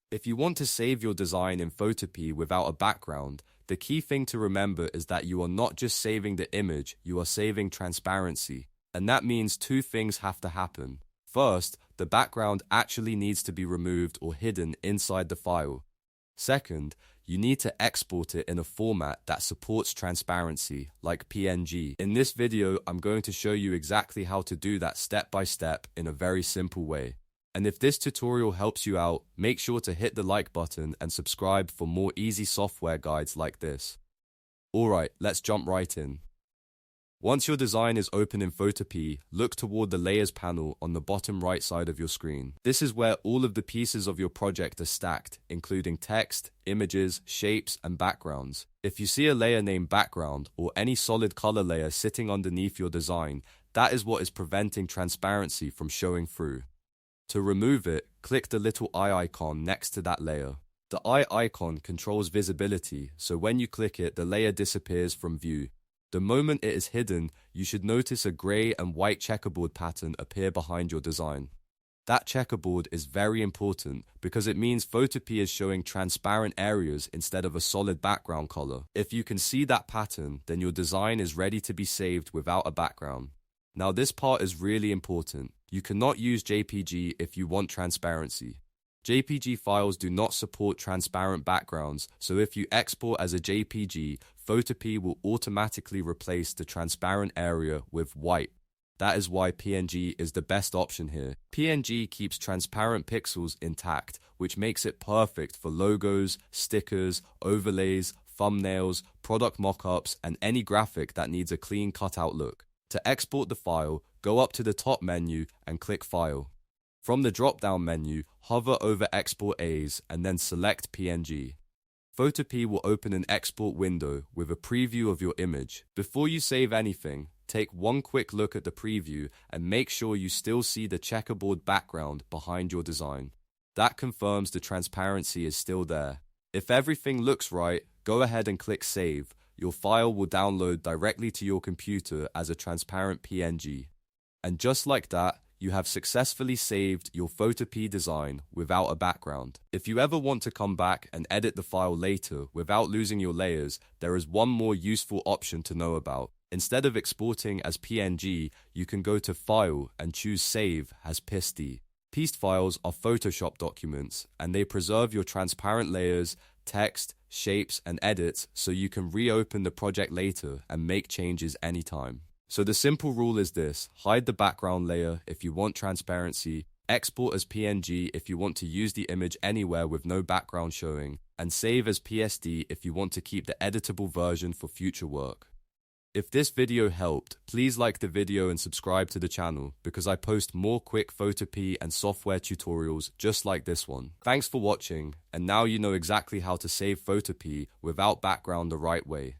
If you want to save your design in Photopea without a background, the key thing to remember is that you are not just saving the image, you are saving transparency. And that means two things have to happen. First, the background actually needs to be removed or hidden inside the file. Second, you need to export it in a format that supports transparency, like PNG. In this video, I'm going to show you exactly how to do that step by step in a very simple way. And if this tutorial helps you out, make sure to hit the like button and subscribe for more easy software guides like this. Alright, let's jump right in. Once your design is open in Photopea, look toward the Layers panel on the bottom right side of your screen. This is where all of the pieces of your project are stacked, including text, images, shapes, and backgrounds. If you see a layer named Background or any solid color layer sitting underneath your design, that is what is preventing transparency from showing through. To remove it, click the little eye icon next to that layer. The eye icon controls visibility, so when you click it, the layer disappears from view. The moment it is hidden, you should notice a grey and white checkerboard pattern appear behind your design. That checkerboard is very important because it means Photopea is showing transparent areas instead of a solid background color. If you can see that pattern, then your design is ready to be saved without a background. Now this part is really important. You cannot use JPG if you want transparency. JPG files do not support transparent backgrounds, so if you export as a JPG, Photopea will automatically replace the transparent area with white. That is why PNG is the best option here. PNG keeps transparent pixels intact, which makes it perfect for logos, stickers, overlays, thumbnails, product mockups, and any graphic that needs a clean cutout look. To export the file, go up to the top menu and click File. From the drop-down menu, hover over Export As and then select PNG. Photopea will open an export window with a preview of your image. Before you save anything, take one quick look at the preview and make sure you still see the checkerboard background behind your design. That confirms the transparency is still there. If everything looks right, go ahead and click Save. Your file will download directly to your computer as a transparent PNG. And just like that, you have successfully saved your Photopea design without a background. If you ever want to come back and edit the file later without losing your layers, there is one more useful option to know about. Instead of exporting as PNG, you can go to File and choose Save as PSD. PSD files are Photoshop documents, and they preserve your transparent layers, text, shapes, and edits so you can reopen the project later and make changes anytime. So the simple rule is this: hide the background layer if you want transparency, export as PNG if you want to use the image anywhere with no background showing, and save as PSD if you want to keep the editable version for future work. If this video helped, please like the video and subscribe to the channel because I post more quick Photopea and software tutorials just like this one. Thanks for watching, and now you know exactly how to save Photopea without background the right way.